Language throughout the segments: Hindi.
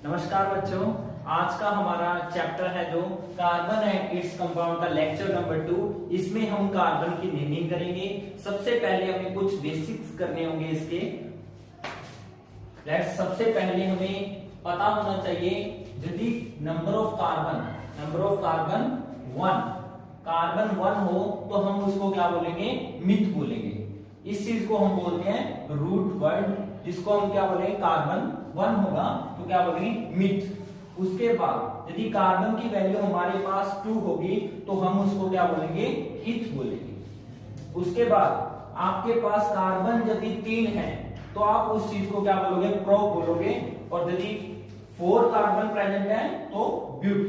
नमस्कार बच्चों, आज का हमारा चैप्टर है जो कार्बन एंड इट्स कंपाउंड का लेक्चर नंबर 2। इसमें हम कार्बन की नेमिंग करेंगे। सबसे पहले हमें कुछ बेसिक्स करने होंगे इसके। सबसे पहले हमें पता होना चाहिए यदि नंबर ऑफ कार्बन 1 हो तो हम उसको क्या बोलेंगे? मिथ बोलेंगे। इस चीज को हम बोलते हैं रूट वर्ड, जिसको हम क्या बोलेंगे? कार्बन 1 होगा तो क्या बोलेंगे? मिथ। उसके बाद यदि कार्बन की वैल्यू हमारे पास 2 होगी तो हम उसको क्या बोलेंगे? इथ बोलेंगे। उसके बाद आपके पास कार्बन यदि 3 है तो आप उस चीज को क्या बोलोगे? प्रो बोलोगे। और यदि 4 कार्बन प्रेजेंट है तो ब्यूट,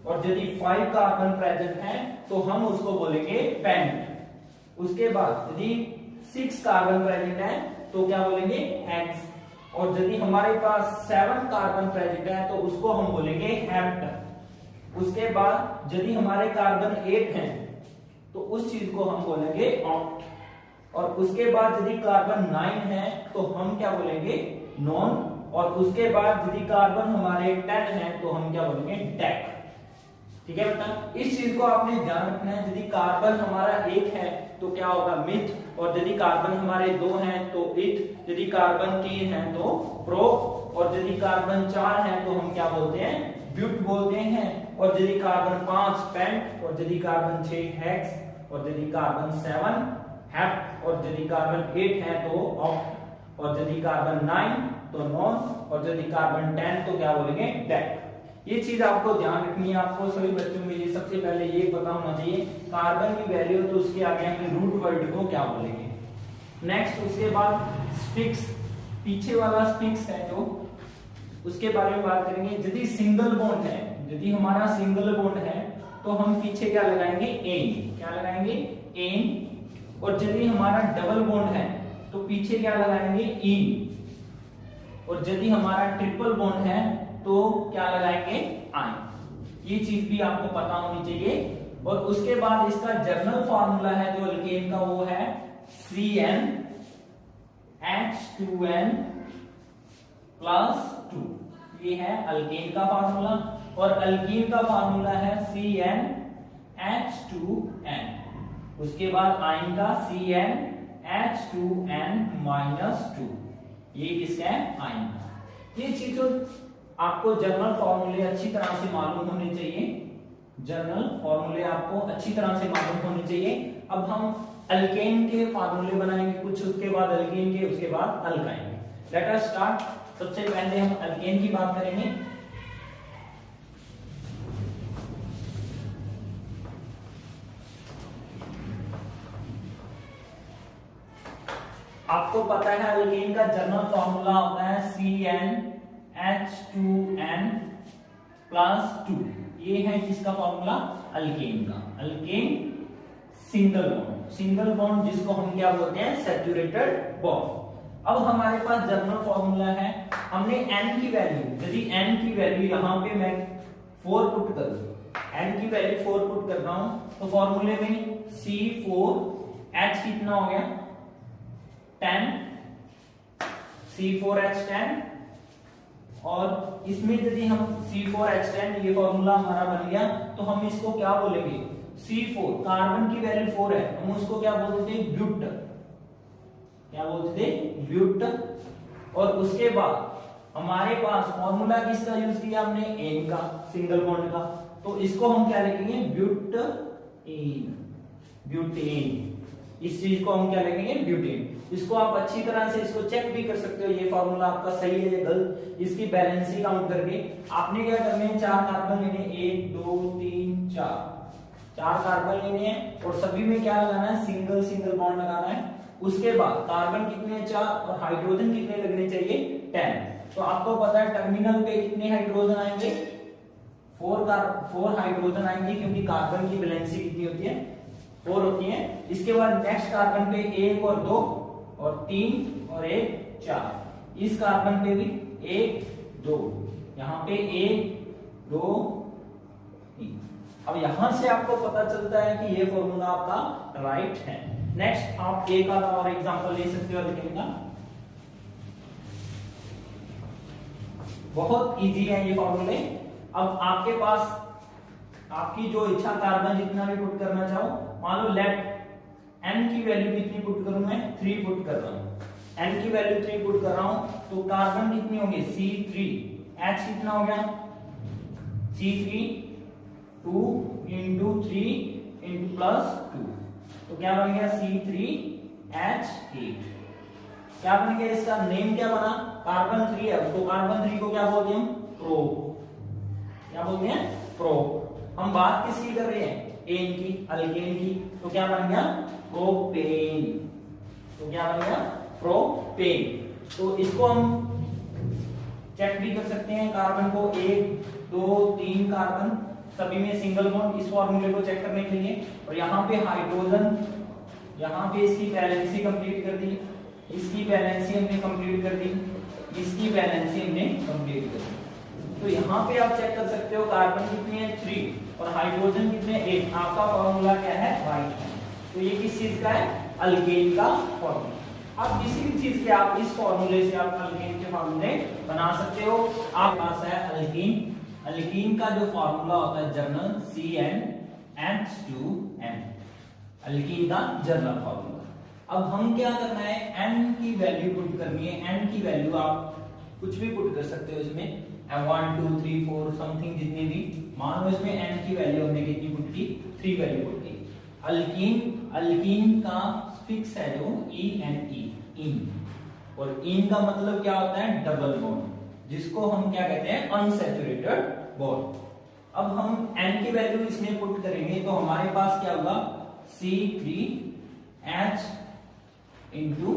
और यदि 5 कार्बन प्रेजेंट है तो हम उसको बोलेंगे पेंट। उसके बाद यदि 6 कार्बन प्रेजेंट है तो क्या बोलेंगे? हेक्स। और यदि हमारे पास 7 कार्बन प्रेजेंट है तो उसको हम बोलेंगे हेप्ट। उसके बाद यदि हमारे कार्बन 8 है तो उस चीज को हम बोलेंगे ऑक्ट। और उसके बाद यदि कार्बन 9 है तो हम क्या बोलेंगे? नॉन। और उसके बाद यदि कार्बन हमारे 10 है तो हम क्या बोलेंगे? डेक। ठीक है बेटा, इस चीज को आपने ध्यान रखना है। यदि कार्बन हमारा 1 है तो क्या होगा? मिथ। और यदि कार्बन हमारे 2 हैं तो इथ। यदि कार्बन 3 है तो प्रो। और यदि कार्बन 4 है तो हम क्या बोलते हैं? ब्यूट बोलते हैं। और यदि कार्बन 5 पेंट, और यदि कार्बन 6 हेक्स, और यदि कार्बन 7 हेप्ट, और यदि कार्बन 8 है तो ऑक्ट, और यदि कार्बन 9 तो नॉन, और यदि कार्बन 10 तो क्या बोलेंगे? डेक। ये चीज आपको ध्यान रखनी है। आपको सभी बच्चों के लिए सबसे पहले ये पता होना चाहिए कार्बन की वैल्यू, तो उसके आगे हम रूट वर्ड को क्या बोलेंगे। नेक्स्ट उसके बाद स्फिक्स, पीछे वाला स्फिक्स है जो, उसके बारे में बात करेंगे। यदि सिंगल बॉन्ड है, यदि हमारा सिंगल बॉन्ड है तो हम पीछे क्या लगाएंगे? एन। क्या लगाएंगे? एन। और यदि हमारा डबल बॉन्ड है तो पीछे क्या लगाएंगे? इन। और यदि हमारा ट्रिपल बॉन्ड है तो क्या लगाएंगे? आयन। ये चीज भी आपको पता होनी चाहिए। और उसके बाद इसका जर्नल फार्मूला है जो अल्केन का, वो है CnH2n प्लस 2। ये है अल्केन का फार्मूला। और अल्कीन का फार्मूला है CnH2n। उसके बाद आयन का CnH2n -2। ये किसका है? आयन का। ये चीजों आपको जर्नल फॉर्मूले अच्छी तरह से मालूम होने चाहिए। जर्नल फॉर्मूले आपको अच्छी तरह से मालूम होने चाहिए। अब हम अल्केन के फार्मूले बनाएंगे कुछ, उसके बाद अल्कीन के, उसके बाद अल्काइन। Let us start. सबसे पहले हम अल्केन की बात करेंगे। आपको पता है अल्केन का जर्नल फॉर्मूला होता है CnH2n प्लस 2। ये है किसका फॉर्मूला? अल्केन का। Alkane single bond, single bond जिसको हम क्या बोलते हैं? Saturated bond. अब हमारे पास जर्नल फॉर्मूला है। हमने n की वैल्यू, यदि n की वैल्यू यहां पे मैं 4 पुट कर दूं, n की वैल्यू 4 पुट कर रहा हूं तो फॉर्मूले में C4H कितना हो गया? 10, C4H10। और इसमें यदि हम C4H10, ये फॉर्मूला हमारा बन गया, तो हम इसको क्या बोलेंगे? C4, कार्बन की वैल्यू 4 है, हम उसको क्या बोलते थे? ब्यूट। क्या बोलते थे? ब्यूट। और उसके बाद हमारे पास फॉर्मूला किसका यूज किया हमने? एन का, सिंगल बॉन्ड का। तो इसको हम क्या लिखेंगे? ब्यूटेन। ब्यूटेन। इस चीज को हम क्या लिखेंगे? ब्यूटेन। इसको आप अच्छी तरह से इसको चेक भी कर सकते हो, ये फॉर्मूला आपका सही है या गलत, इसकी बैलेंसी काउंट करके। आपने क्या करने हैं? 4 कार्बन लेने, 1 2 3 4 कार्बन लेने हैं, और सभी में क्या लगाना है? सिंगल सिंगल बॉन्ड लगाना है। उसके बाद कार्बन कितने? 4। और हाइड्रोजन कितने लगने चाहिए? 10। तो आपको पता है टर्मिनल पे कितने हाइड्रोजन आएंगे? 4 हाइड्रोजन आएंगे, क्योंकि कार्बन की बैलेंसी कितनी होती है? 4 होती है। इसके बाद नेक्स्ट कार्बन पे 1 और 2 और 3 और 1 4। इस कार्बन पे भी 1 2, यहाँ पे 1 2 3। अब यहां से आपको पता चलता है कि ये फॉर्मूला आपका राइट है। नेक्स्ट आप एक आधा और एग्जांपल ले सकते हो अल्केन का। बहुत इजी है ये फॉर्मूले। अब आपके पास आपकी जो इच्छा कार्बन जितना भी पुट करना चाहो, मान लो लेट n की वैल्यू कितनी पुट करूं मैं 3 पुट कर रहा हूं, n की वैल्यू 3 पुट कर रहा हूं तो कार्बन कितनी होगी C3, H कितना हो गया C3 2 into 3 into plus 2 तो क्या बन गया C3H8। क्या बन गया, इसका नेम क्या बना, कार्बन 3 है उसको कार्बन 3 को क्या बोलते हैं हम प्रो, क्या बोलते हैं प्रो। हम बात किसकी कर रहे हैं एन की, अल्केन की, तो क्या बन गया प्रोपेन, तो क्या बन गया प्रोपेन। तो इसको हम चेक भी कर सकते हैं कार्बन को, 1 2 3 कार्बन सभी में सिंगल बॉन्ड, इस फॉर्मूले को चेक करने के लिए। और यहाँ पे हाइड्रोजन, यहाँ पे इसकी बैलेंसी कंप्लीट कर दी, इसकी बैलेंसी हमने कंप्लीट कर दी, इसकी बैलेंसी हमने कंप्लीट कर दी। तो यहाँ पे आप चेक कर सकते हो कार्बन कितने हैं 3 और हाइड्रोजन कितने 1। आपका फॉर्मूला क्या है राइट है। तो ये किस चीज का है, अल्केन का फॉर्मूला। अब किसी भी चीज के आप इस फॉर्मूले से आप अल्केन के फॉर्मूले बना सकते हो। आप पास है अल्कीन, अल्कीन का जो फॉर्मूला होता है जर्नल CnH2n, अल्कीन का जर्नल फॉर्मूला। अब हम क्या करना है, n की वैल्यू पुट करनी है। n की वैल्यू आप कुछ भी पुट कर सकते हो इसमें, 1 2 3 4 समथिंग जितनी भी, मान लो इसमें n की वैल्यू हमने कितनी पुट की 3 वैल्यू पुट की। अल्कीन, अल्कीन का फिक्स है जो ENE, इन, और इन का मतलब क्या होता है डबल बॉन्ड, जिसको हम क्या कहते हैं अनसैचुरेटेड बॉन्ड। अब हम n की वैल्यू इसमें पुट करेंगे तो हमारे पास क्या होगा C3H into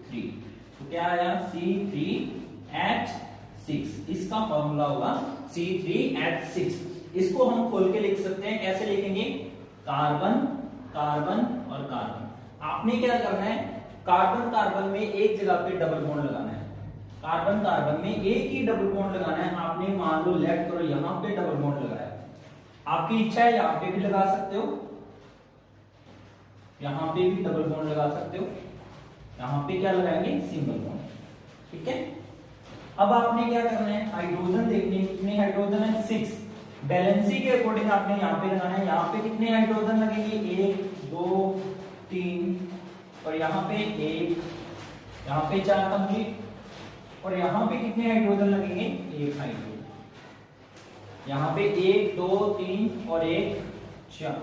3, तो क्या आया C3H6, इसका फॉर्मूला होगा C3H6। इसको हम खोल के लिख सकते हैं, कैसे लिखेंगे, कार्बन कार्बन और कार्बन। आपने क्या करना है, कार्बन कार्बन में एक जगह पे डबल बॉन्ड लगाना है, कार्बन कार्बन में एक ही डबल बॉन्ड लगाना है। आपने मान लो लेफ्ट करो, यहाँ पे डबल बॉन्ड लगाया, आपकी इच्छा है यहाँ पे भी लगा सकते हो, यहाँ पे भी डबल बॉन्ड लगा सकते हो, यहाँ पे क्या लगाएंगे सिंगल बॉन्ड, ठीक है। अब आपने क्या करना है, हाइड्रोजन देखने, कितने हाइड्रोजन है 6, बैलेंसी के अकॉर्डिंग आपने यहाँ पे लगाना है। यहाँ पे कितने हाइड्रोजन लगेंगे 1 2 3 और यहाँ पे 1, यहाँ पे 4 कंप्लीट, और यहाँ पे कितने हाइड्रोजन लगेंगे 1 हाइड्रोजन, यहाँ पे 1 2 3 और 1 4।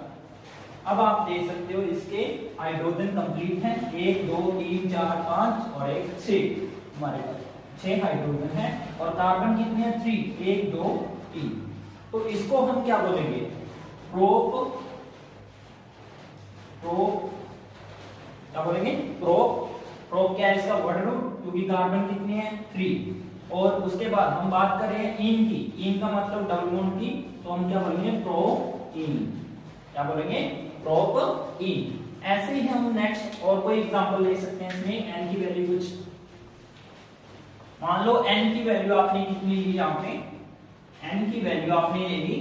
अब आप देख सकते हो इसके हाइड्रोजन कंप्लीट है, 1 2 3 4 5 और 1 6, हमारे पास 6 हाइड्रोजन है। और कार्बन कितने हैं 3, 1 2 3। तो इसको हम क्या बोलेंगे प्रोप, प्रोप क्या बोलेंगे प्रोप। प्रोप क्या है इसका वर्ड रूट, क्योंकि कार्बन कितने हैं 3। और उसके बाद हम बात कर रहे हैं इन की, इन का मतलब डबल बॉन्ड की, तो हम क्या बोलेंगे प्रो इन, क्या बोलेंगे प्रोप इन। ऐसे ही हम नेक्स्ट और कोई एग्जांपल ले सकते हैं इसमें। n की वैल्यू कुछ मान लो, n की वैल्यू आपने कितनी ली, यहाँ पे n की वैल्यू आपने ले ली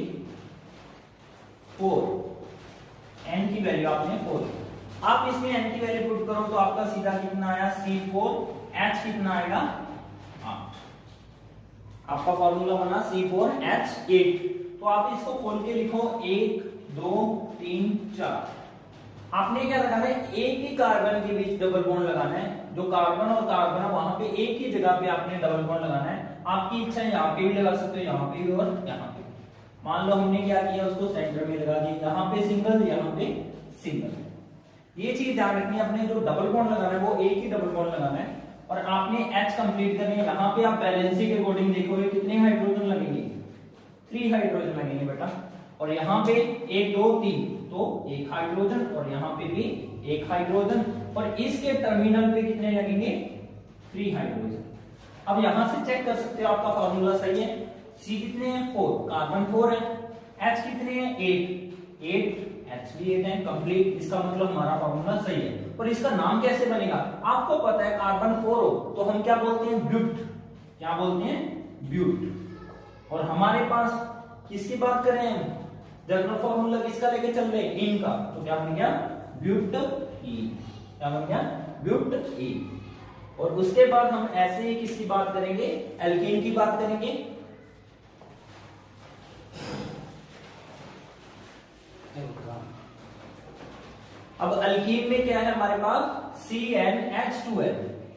4, n की वैल्यू आपने 4। आप इसमें n की वैल्यू पुट करो तो आपका सीधा कितना आया C4H, कितना आएगा, आपका फॉर्मूला बना C4H8। तो आप इसको खोल के लिखो 1 2 3 4। आपने क्या लगाना है, एक ही कार्बन के बीच डबल बॉन्ड लगाना है, जो कार्बन और कार्बन है वहां पे एक ही जगह पे आपने डबल बॉन्ड लगाना है। आपकी इच्छा है यहाँ पे भी लगा सकते हो, यहाँ पे भी और यहाँ पे। मान लो हमने क्या किया, उसको सेंटर में लगा दिया, यहाँ पे सिंगल यहाँ पे सिंगल। ये चीज ध्यान रखनी है, अपने जो डबल बॉन्ड लगाना है वो एक ही डबल बॉन्ड लगाना है। और आपने H कंप्लीट करनी है, यहाँ पे आप बैलेंसी के अकॉर्डिंग देखोगे कितने हाइड्रोजन लगेंगे 3 हाइड्रोजन लगेंगे बेटा। और यहाँ पे 1 2 3 तो 1 हाइड्रोजन, और यहाँ पे भी 1 हाइड्रोजन, और इसके टर्मिनल पे कितने लगेंगे 3 हाइड्रोजन। अब यहाँ से चेक कर सकते हो आपका फॉर्मूला सही है। C कितने हैं 4, कार्बन 4 है, H कितने हैं 8, H भी 8 है, कंप्लीट। इसका मतलब हमारा फॉर्मूला सही है। और इसका नाम कैसे बनेगा, आपको पता है कार्बन 4 हो तो हम क्या बोलते हैं ब्यूट, क्या बोलते हैं ब्यूट। और हमारे पास किसकी बात कर रहे हैं, जनरल फॉर्मूला किसका लेके चल रहे हैं, इन का, तो क्या बन गया ब्यूट ई, क्या बन गया ब्यूट ई। और उसके बाद हम ऐसे ही किसकी बात करेंगे, एल्कीन की बात करेंगे। अब अल्कीन में क्या है हमारे पास CnH2n।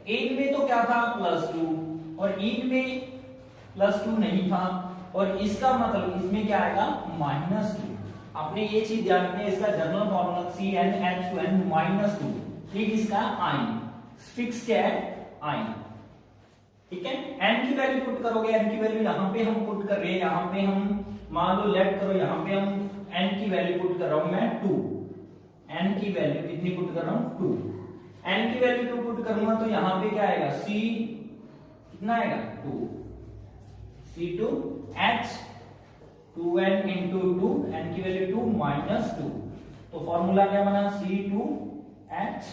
एन में तो क्या था +2 और इन में +2 नहीं था, और इसका मतलब इसमें क्या आएगा -2। आपने ये चीज ध्यान रखनी है, इसका जनरल फॉर्मूला CnH2n -2। ठीक, इसका आयन फिक्स क्या है आयन। ठीक है, n की वैल्यू पुट करोगे, n की वैल्यू यहाँ पे हम पुट कर रहे हैं, यहाँ पे हम मान लो लेफ्ट करो, यहाँ पे हम n की वैल्यू पुट कर रहा हूं मैं 2। n की वैल्यू कितनी पुट कर रहा हूं 2। n की वैल्यू 2 पुट करूंगा तो यहाँ पे क्या आएगा C कितना आएगा 2 C2H 2n into 2, n की वैल्यू 2 -2। तो फॉर्मूला क्या बना C2H,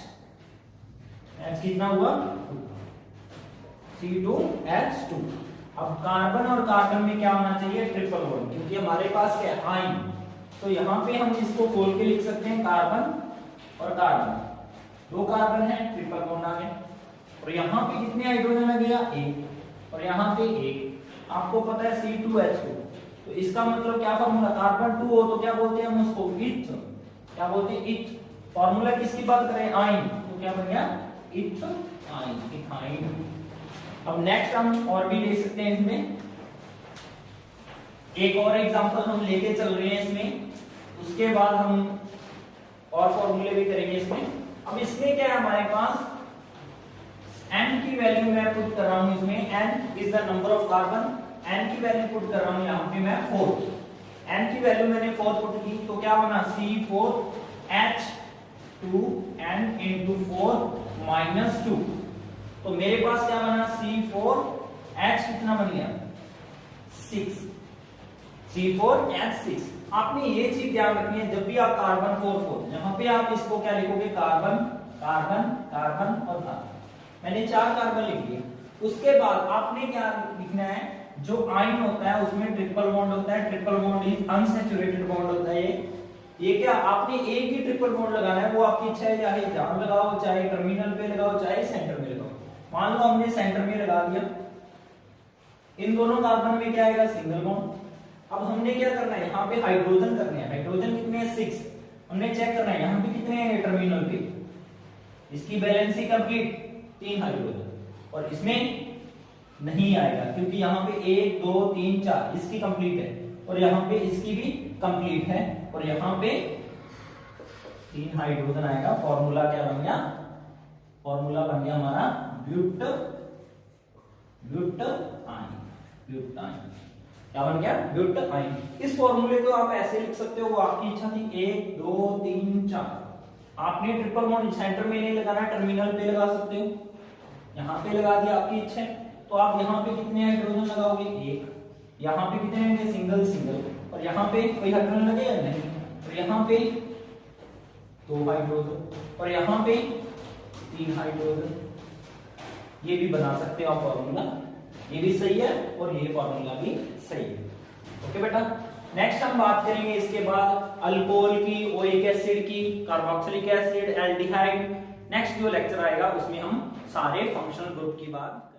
H कितना हुआ 2, C2H2। अब कार्बन और कार्बन में क्या होना चाहिए ट्रिपल बॉन्ड, क्योंकि हमारे पास क्या है आयन, तो यहाँ पे हम इसको खोल के लिख सकते हैं कार्बन और कार्बन, 2 कार्बन है ट्रिपल बॉन्ड आ गया। और यहाँ पे कितने हाइड्रोजन लगेगा 1, और यहाँ पे 1। आपको पता है C2H2, तो इसका मतलब क्या फॉर्मूला, कार्बन 2 हो तो क्या बोलते हैं हम उसको इथ, क्या बोलते हैं इथ। फॉर्मूला किसकी बात करें आयन, तो क्या बन गया इथ आयन, इथाइन। अब नेक्स्ट हम और भी ले सकते हैं, इसमें एक और एग्जांपल हम लेके चल रहे हैं इसमें, उसके बाद हम और फॉर्मूले भी करेंगे इसमें। अब इसमें क्या है हमारे पास n की वैल्यू मैं पुट कर रहा हूं इसमें, n is the number of carbon, n की वैल्यू पुट कर रहा हूं यहां पे मैं 4। n की वैल्यू मैंने 4 पुट की तो क्या बना C4H2n into 4 -2। तो मेरे पास क्या बना C4H कितना बन गया 6, C4H6। आपने ये चीज ध्यान रखनी है, जब भी आप कार्बन 4 यहाँ पे आप इसको क्या लिखोगे कार्बन कार्बन कार्बन और कार्बन। मैंने 4 कार्बन लिख दिया। उसके बाद आपने क्या लिखना है, जो आयन होता है उसमें ट्रिपल बॉन्ड होता है, triple bond is unsaturated bond होता है। ये क्या आपने एक ही ट्रिपल बॉन्ड लगाना है, वो आपकी इच्छा है, चाहे जहां लगाओ, चाहे टर्मिनल पे लगाओ, चाहे सेंटर में लगाओ। मान लो हमने सेंटर में लगा दिया, इन दोनों कार्बन में क्या आएगा सिंगल बॉन्ड। अब हमने क्या करना है, यहाँ पे हाइड्रोजन करने हैं, हाइड्रोजन कितने हैं 6। हमने चेक करना है यहाँ पे कितने हैं टर्मिनल पे, इसकी बैलेंसी कंप्लीट 3 हाइड्रोजन, और इसमें नहीं आएगा क्योंकि यहाँ पे 1 2 3 4 इसकी कंप्लीट है, और यहाँ पे इसकी भी कंप्लीट है, और यहाँ पे 3 हाइड्रोजन आएगा। फॉर्मूला क्या बन गया, फॉर्मूला बन गया हमारा ब्यूटाइन, ब्यूटाइन क्या बन गया ब्यूटाइन। इस फॉर्मूले को आप ऐसे लिख सकते हो, वो आपकी इच्छा थी 1 2 3 4। आपने ट्रिपल बॉन्ड सेंटर में नहीं लगाना, टर्मिनल पे लगा सकते हो, यहाँ पे लगा दिया आपकी इच्छा है। तो आप यहाँ पे कितने हाइड्रोजन लगाओगे 1, यहाँ पे कितने होंगे सिंगल सिंगल, और यहाँ पे कोई हाइड्रोजन लगेगा नहीं, और यहाँ पे 2 हाइड्रोजन, और यहाँ पे 3 हाइड्रोजन। ये भी बना सकते हो आप फॉर्मूला, ये भी सही है और ये फॉर्मूला भी सही है। ओके बेटा, नेक्स्ट हम बात करेंगे इसके बाद अल्कोहल की, ओइक एसिड की, कार्बोक्सिलिक एसिड, एल्डिहाइड। नेक्स्ट जो लेक्चर आएगा उसमें हम सारे फंक्शनल ग्रुप की बात